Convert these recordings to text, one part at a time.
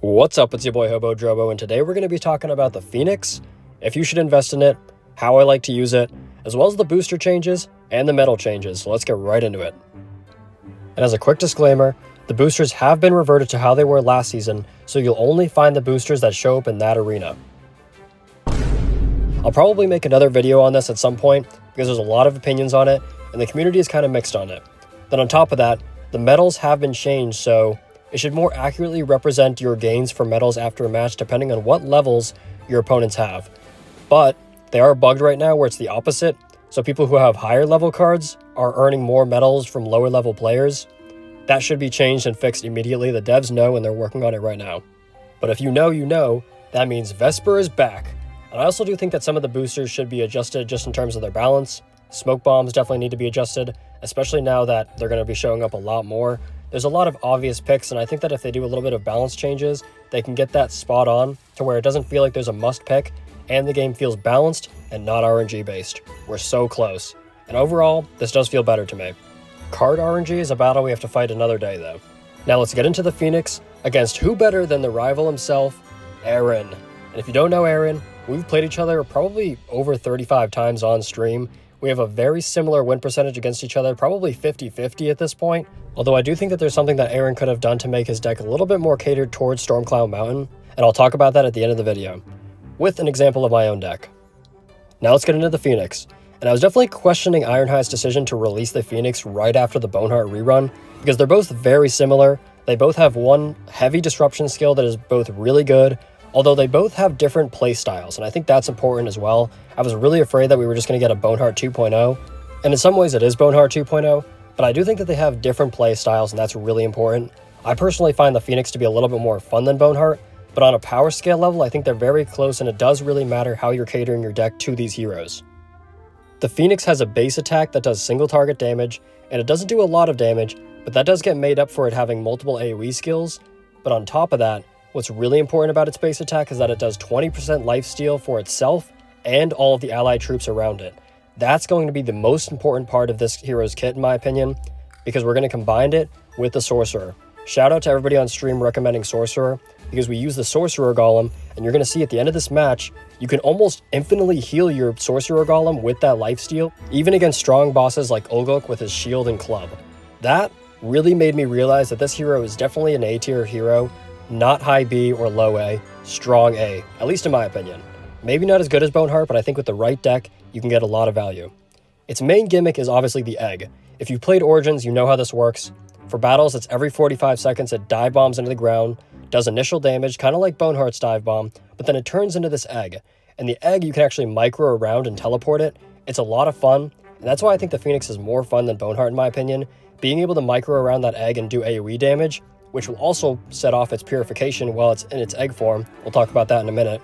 What's up, it's your boy Hobo Drobo, and today we're going to be talking about the Pheonix, if you should invest in it, how I like to use it, as well as the booster changes and the metal changes, so let's get right into it. And as a quick disclaimer, the boosters have been reverted to how they were last season, so you'll only find the boosters that show up in that arena. I'll probably make another video on this at some point, because there's a lot of opinions on it, and the community is kind of mixed on it. Then on top of that, the medals have been changed, so it should more accurately represent your gains for medals after a match depending on what levels your opponents have. But they are bugged right now where it's the opposite, so people who have higher level cards are earning more medals from lower level players. That should be changed and fixed immediately. The devs know and they're working on it right now. But if you know, you know, that means Vesper is back. And I also do think that some of the boosters should be adjusted just in terms of their balance. Smoke bombs definitely need to be adjusted, especially now that they're going to be showing up a lot more. There's a lot of obvious picks, and I think that if they do a little bit of balance changes, they can get that spot on to where it doesn't feel like there's a must pick, and the game feels balanced and not RNG based. We're so close. And overall, this does feel better to me. Card RNG is a battle we have to fight another day though. Now let's get into the Pheonix against who better than the rival himself, Aaron. And if you don't know Aaron, we've played each other probably over 35 times on stream. We have a very similar win percentage against each other, probably 50-50 at this point. Although I do think that there's something that Aaron could have done to make his deck a little bit more catered towards Stormcloud Mountain, and I'll talk about that at the end of the video, with an example of my own deck. Now let's get into the Pheonix. And I was definitely questioning Ironhide's decision to release the Pheonix right after the Boneheart rerun, because they're both very similar. They both have one heavy disruption skill that is both really good, although they both have different play styles, and I think that's important as well. I was really afraid that we were just going to get a Boneheart 2.0, and in some ways it is Boneheart 2.0, but I do think that they have different play styles, and that's really important. I personally find the Pheonix to be a little bit more fun than Boneheart, but on a power scale level, I think they're very close, and it does really matter how you're catering your deck to these heroes. The Pheonix has a base attack that does single target damage, and it doesn't do a lot of damage, but that does get made up for it having multiple AoE skills. But on top of that, what's really important about its base attack is that it does 20% lifesteal for itself and all of the allied troops around it. That's going to be the most important part of this hero's kit, in my opinion, because we're going to combine it with the Sorcerer. Shout out to everybody on stream recommending Sorcerer, because we use the Sorcerer Golem, and you're going to see at the end of this match, you can almost infinitely heal your Sorcerer Golem with that lifesteal, even against strong bosses like Ulgok with his shield and club. That really made me realize that this hero is definitely an A-tier hero, not high B or low A, strong A, at least in my opinion. Maybe not as good as Boneheart, but I think with the right deck, you can get a lot of value. Its main gimmick is obviously the egg. If you've played Origins, you know how this works. For battles, it's every 45 seconds it dive bombs into the ground, does initial damage, kind of like Boneheart's dive bomb, but then it turns into this egg. And the egg, you can actually micro around and teleport it. It's a lot of fun, and that's why I think the Pheonix is more fun than Boneheart in my opinion. Being able to micro around that egg and do AoE damage, which will also set off its purification while it's in its egg form, we'll talk about that in a minute,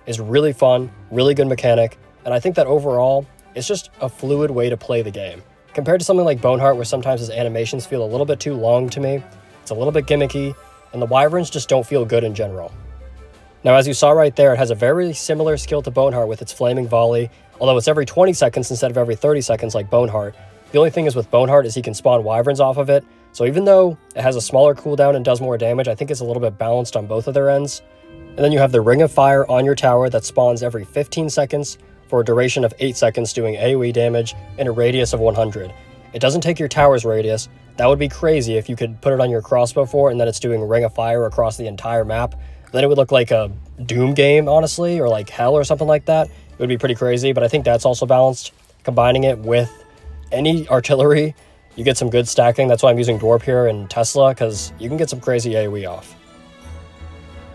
is really fun, really good mechanic, and I think that overall, it's just a fluid way to play the game. Compared to something like Boneheart, where sometimes his animations feel a little bit too long to me, it's a little bit gimmicky, and the Wyverns just don't feel good in general. Now, as you saw right there, it has a very similar skill to Boneheart with its Flaming Volley, although it's every 20 seconds instead of every 30 seconds like Boneheart. The only thing is with Boneheart is he can spawn Wyverns off of it, so even though it has a smaller cooldown and does more damage, I think it's a little bit balanced on both of their ends. And then you have the Ring of Fire on your tower that spawns every 15 seconds for a duration of 8 seconds doing AoE damage in a radius of 100. It doesn't take your tower's radius. That would be crazy if you could put it on your crossbow fort and then it's doing Ring of Fire across the entire map. Then it would look like a Doom game, honestly, or like Hell or something like that. It would be pretty crazy, but I think that's also balanced. Combining it with any artillery, you get some good stacking. That's why I'm using Dwarf here and Tesla, because you can get some crazy AoE off.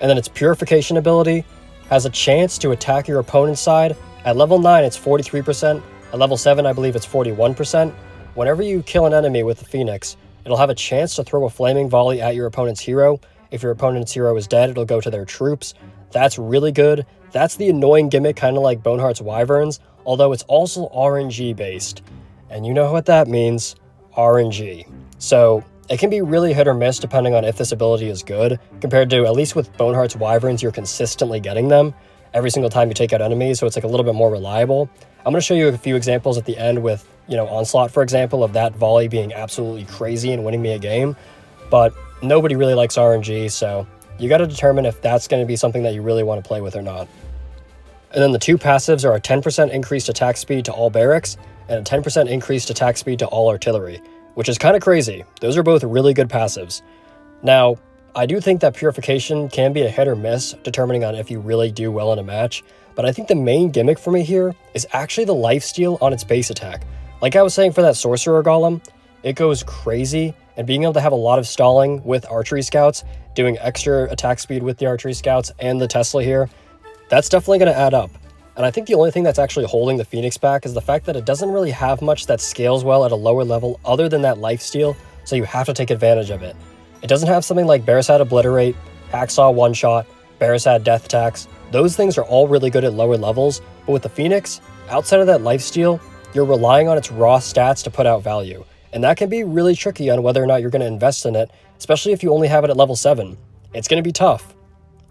And then its Purification ability has a chance to attack your opponent's side. At level 9, it's 43%. At level 7, I believe it's 41%. Whenever you kill an enemy with the Pheonix, it'll have a chance to throw a Flaming Volley at your opponent's hero. If your opponent's hero is dead, it'll go to their troops. That's really good. That's the annoying gimmick, kind of like Boneheart's Wyverns, although it's also RNG based. And you know what that means, RNG. So it can be really hit or miss depending on if this ability is good, compared to, at least with Boneheart's Wyverns, you're consistently getting them every single time you take out enemies, so it's like a little bit more reliable. I'm going to show you a few examples at the end with, Onslaught, for example, of that volley being absolutely crazy and winning me a game, but nobody really likes RNG, so you got to determine if that's going to be something that you really want to play with or not. And then the two passives are a 10% increased attack speed to all barracks and a 10% increased attack speed to all artillery, which is kind of crazy. Those are both really good passives. Now, I do think that Purification can be a hit or miss, determining on if you really do well in a match, but I think the main gimmick for me here is actually the lifesteal on its base attack. Like I was saying for that Sorcerer Golem, it goes crazy, and being able to have a lot of stalling with Archery Scouts, doing extra attack speed with the Archery Scouts and the Tesla here, that's definitely going to add up. And I think the only thing that's actually holding the Pheonix back is the fact that it doesn't really have much that scales well at a lower level other than that lifesteal, so you have to take advantage of it. It doesn't have something like Barisad Obliterate, Hacksaw One-Shot, Barisad Death Tax. Those things are all really good at lower levels, but with the Pheonix, outside of that lifesteal, you're relying on its raw stats to put out value. And that can be really tricky on whether or not you're going to invest in it, especially if you only have it at level 7. It's going to be tough.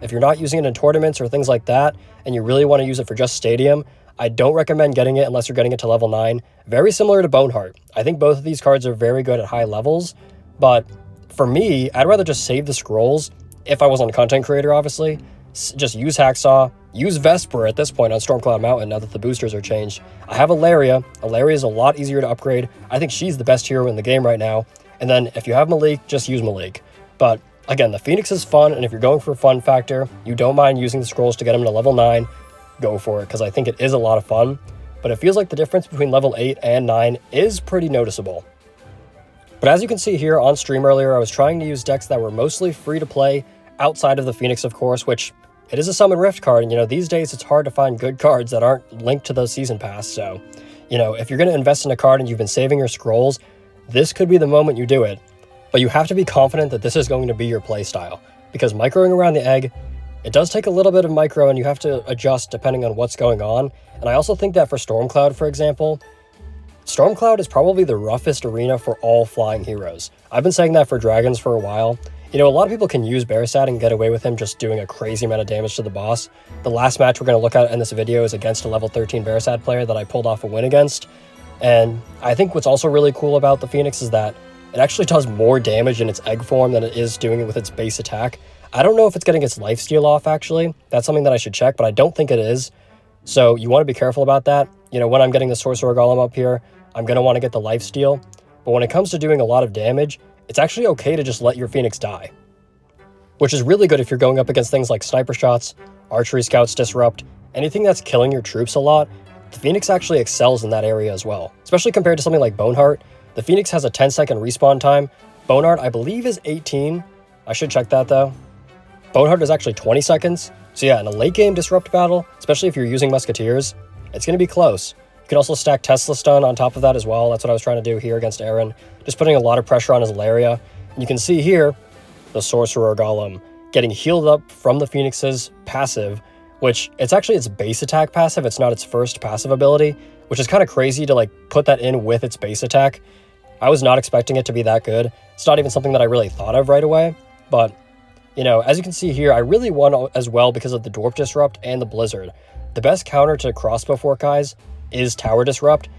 If you're not using it in tournaments or things like that, and you really want to use it for just Stadium, I don't recommend getting it unless you're getting it to level 9. Very similar to Boneheart. I think both of these cards are very good at high levels, but for me, I'd rather just save the scrolls, if I wasn't a content creator, obviously. Just use Hacksaw, use Vesper at this point on Stormcloud Mountain now that the boosters are changed. I have Alaria. Alaria is a lot easier to upgrade. I think she's the best hero in the game right now. And then if you have Malik, just use Malik. But again, the Pheonix is fun, and if you're going for a fun factor, you don't mind using the scrolls to get them to level 9, go for it, because I think it is a lot of fun. But it feels like the difference between level 8 and 9 is pretty noticeable. But as you can see here on stream earlier, I was trying to use decks that were mostly free to play, outside of the Pheonix, of course, which it is a Summon Rift card, and these days it's hard to find good cards that aren't linked to the Season Pass, so, if you're going to invest in a card and you've been saving your scrolls, this could be the moment you do it. But you have to be confident that this is going to be your play style, because microing around the egg, it does take a little bit of micro, and you have to adjust depending on what's going on. And I also think that for Stormcloud, for example, Stormcloud is probably the roughest arena for all flying heroes. I've been saying that for Dragons for a while. A lot of people can use Barisad and get away with him just doing a crazy amount of damage to the boss. The last match we're going to look at in this video is against a level 13 Barisad player that I pulled off a win against. And I think what's also really cool about the Pheonix is that it actually does more damage in its egg form than it is doing it with its base attack. I don't know if it's getting its lifesteal off, actually. That's something that I should check, but I don't think it is. So you want to be careful about that. When I'm getting the Sorcerer Golem up here, I'm going to want to get the lifesteal. But when it comes to doing a lot of damage, it's actually okay to just let your Pheonix die. Which is really good if you're going up against things like Sniper Shots, Archery Scouts Disrupt, anything that's killing your troops a lot. The Pheonix actually excels in that area as well, especially compared to something like Boneheart. The Pheonix has a 10-second respawn time. Boneheart, I believe, is 18. I should check that, though. Boneheart is actually 20 seconds. So yeah, in a late-game Disrupt battle, especially if you're using Musketeers, it's going to be close. You can also stack Tesla Stun on top of that as well. That's what I was trying to do here against Aaron. Just putting a lot of pressure on his Alaria. And you can see here, the Sorcerer Golem getting healed up from the Phoenix's passive, which it's actually its base attack passive. It's not its first passive ability, which is kind of crazy to put that in with its base attack. I was not expecting it to be that good. It's not even something that I really thought of right away, but as you can see here, I really won as well because of the Dwarf Disrupt and the Blizzard. The best counter to Crossbow Fork guys is Tower Disrupt,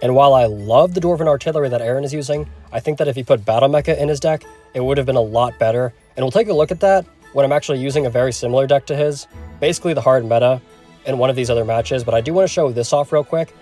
and while I love the Dwarven Artillery that Aaron is using, I think that if he put Battle Mecha in his deck, it would have been a lot better, and we'll take a look at that when I'm actually using a very similar deck to his, basically the hard meta in one of these other matches. But I do want to show this off real quick,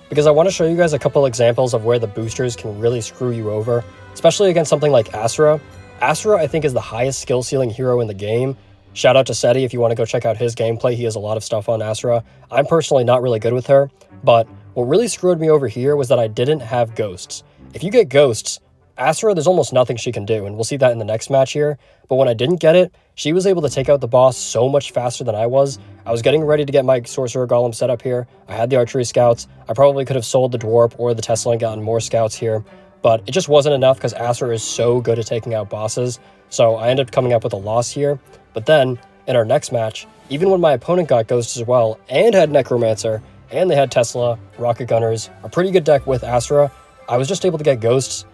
because I want to show you guys a couple examples of where the boosters can really screw you over, especially against something like Asura. Asura, I think, is the highest skill ceiling hero in the game. Shout out to Seti if you want to go check out his gameplay. He has a lot of stuff on Asura. I'm personally not really good with her, but what really screwed me over here was that I didn't have Ghosts. If you get Ghosts, Asura, there's almost nothing she can do, and we'll see that in the next match here. But when I didn't get it, she was able to take out the boss so much faster than I was. I was getting ready to get my Sorcerer Golem set up here. I had the Archery Scouts. I probably could have sold the Dwarf or the Tesla and gotten more Scouts here, but it just wasn't enough because Asura is so good at taking out bosses. So I ended up coming up with a loss here. But then, in our next match, even when my opponent got Ghosts as well, and had Necromancer, and they had Tesla, Rocket Gunners, a pretty good deck with Asura, I was just able to get Ghosts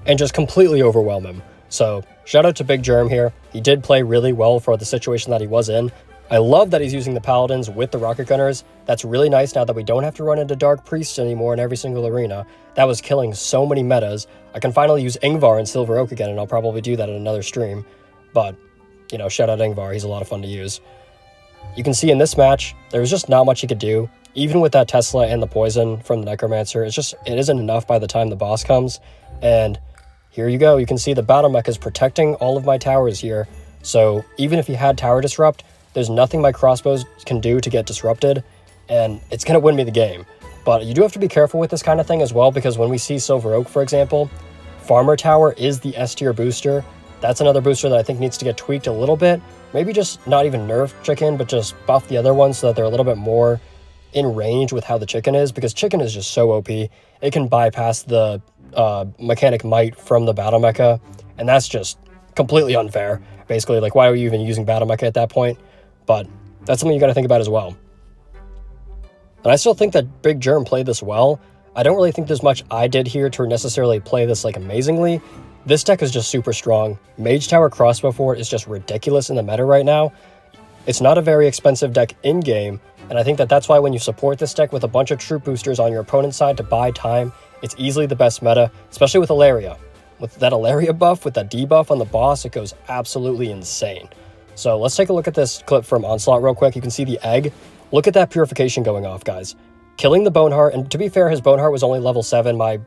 and just completely overwhelm him. So, shout out to Big Germ here. He did play really well for the situation that he was in. I love that he's using the Paladins with the Rocket Gunners. That's really nice now that we don't have to run into Dark Priests anymore in every single arena. That was killing so many metas. I can finally use Ingvar and Silver Oak again, and I'll probably do that in another stream. But you know, shout out Ingvar, he's a lot of fun to use. You can see in this match, there was just not much he could do. Even with that Tesla and the poison from the Necromancer, it isn't enough by the time the boss comes. And here you go, you can see the Battle Mech is protecting all of my towers here. So even if he had Tower Disrupt, there's nothing my crossbows can do to get disrupted, and it's going to win me the game. But you do have to be careful with this kind of thing as well, because when we see Silver Oak, for example, Farmer Tower is the S tier booster. That's another booster that I think needs to get tweaked a little bit. Maybe just not even nerf Chicken, but just buff the other ones so that they're a little bit more in range with how the Chicken is, because Chicken is just so OP. It can bypass the mechanic might from the Battle Mecha, and that's just completely unfair. Basically, like, why are you even using Battle Mecha at that point? But that's something you got to think about as well. And I still think that Big Germ played this well. I don't really think there's much I did here to necessarily play this like amazingly. This deck is just super strong. Mage Tower Crossbow Fort is just ridiculous in the meta right now. It's not a very expensive deck in-game, and I think that that's why when you support this deck with a bunch of troop boosters on your opponent's side to buy time, it's easily the best meta, especially with Ilaria. With that Ilaria buff, with that debuff on the boss, it goes absolutely insane. So let's take a look at this clip from Onslaught real quick. You can see the egg. Look at that purification going off, guys. Killing the Boneheart, and to be fair, his Boneheart was only level 7, my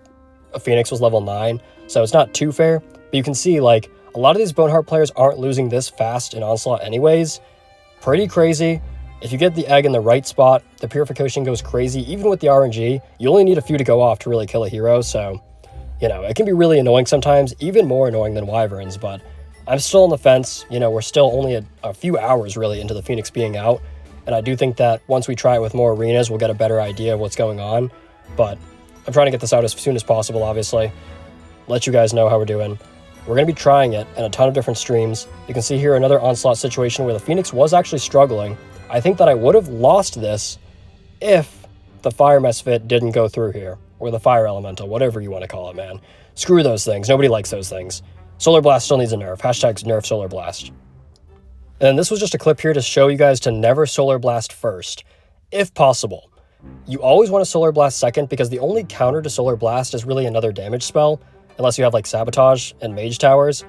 Pheonix was level 9, so it's not too fair. But you can see, like, a lot of these Boneheart players aren't losing this fast in Onslaught anyways. Pretty crazy. If you get the egg in the right spot, the purification goes crazy. Even with the RNG, you only need a few to go off to really kill a hero, so, you know, it can be really annoying sometimes, even more annoying than Wyverns, but I'm still on the fence. You know, we're still only a few hours, really, into the Pheonix being out, and I do think that once we try it with more arenas, we'll get a better idea of what's going on, but I'm trying to get this out as soon as possible, obviously. Let you guys know how we're doing. We're going to be trying it in a ton of different streams. You can see here another Onslaught situation where the Pheonix was actually struggling. I think that I would have lost this if the Fire Misfit didn't go through here, or the Fire Elemental, whatever you want to call it, man. Screw those things. Nobody likes those things. Solar Blast still needs a nerf. Hashtag nerf Solar Blast. And this was just a clip here to show you guys to never Solar Blast first, if possible. You always want to Solar Blast second, because the only counter to Solar Blast is really another damage spell, unless you have like Sabotage and Mage Towers.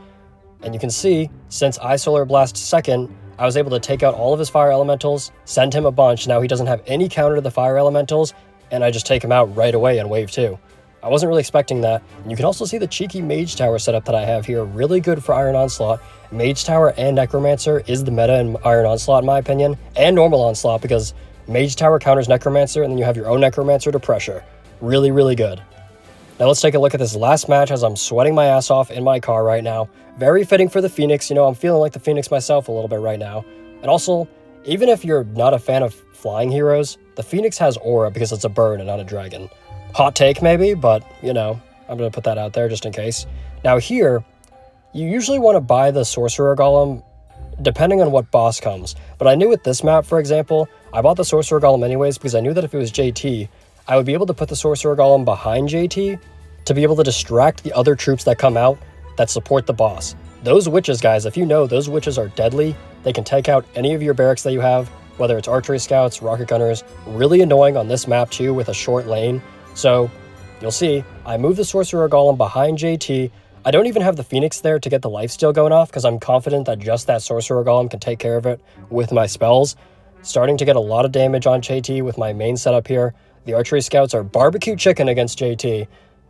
And you can see, since I Solar Blast second, I was able to take out all of his Fire Elementals, send him a bunch. Now he doesn't have any counter to the Fire Elementals, and I just take him out right away on wave 2. I wasn't really expecting that. And you can also see the cheeky Mage Tower setup that I have here, really good for Iron Onslaught. Mage Tower and Necromancer is the meta in Iron Onslaught, in my opinion, and normal Onslaught, because Mage Tower counters Necromancer, and then you have your own Necromancer to pressure. Really, really good. Now let's take a look at this last match as I'm sweating my ass off in my car right now. Very fitting for the Pheonix. You know, I'm feeling like the Pheonix myself a little bit right now. And also, even if you're not a fan of flying heroes, the Pheonix has aura because it's a bird and not a dragon. Hot take maybe, but, you know, I'm going to put that out there just in case. Now here, you usually want to buy the Sorcerer Golem depending on what boss comes. But I knew with this map, for example, I bought the Sorcerer Golem anyways because I knew that if it was JT, I would be able to put the Sorcerer Golem behind JT to be able to distract the other troops that come out that support the boss. Those witches, guys, if you know, those witches are deadly. They can take out any of your barracks that you have, whether it's archery scouts, rocket gunners. Really annoying on this map too with a short lane. So you'll see, I move the Sorcerer Golem behind JT. I don't even have the Pheonix there to get the lifesteal going off because I'm confident that just that Sorcerer Golem can take care of it with my spells. Starting to get a lot of damage on JT with my main setup here. The archery scouts are barbecue chicken against JT.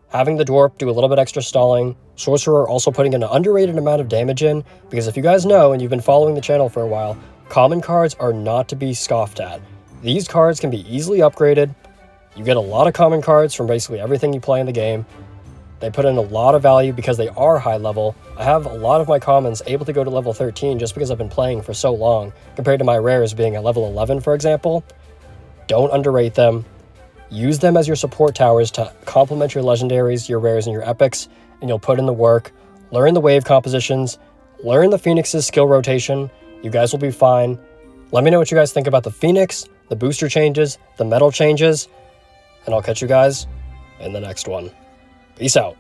Having the Dwarf do a little bit extra stalling. Sorcerer also putting an underrated amount of damage in, because if you guys know, and you've been following the channel for a while, common cards are not to be scoffed at. These cards can be easily upgraded. You get a lot of common cards from basically everything you play in the game. They put in a lot of value because they are high level. I have a lot of my commons able to go to level 13 just because I've been playing for so long, compared to my rares being at level 11, for example. Don't underrate them. Use them as your support towers to complement your legendaries, your rares, and your epics, and you'll put in the work. Learn the wave compositions. Learn the Pheonix's skill rotation. You guys will be fine. Let me know what you guys think about the Pheonix, the booster changes, the metal changes, and I'll catch you guys in the next one. Peace out.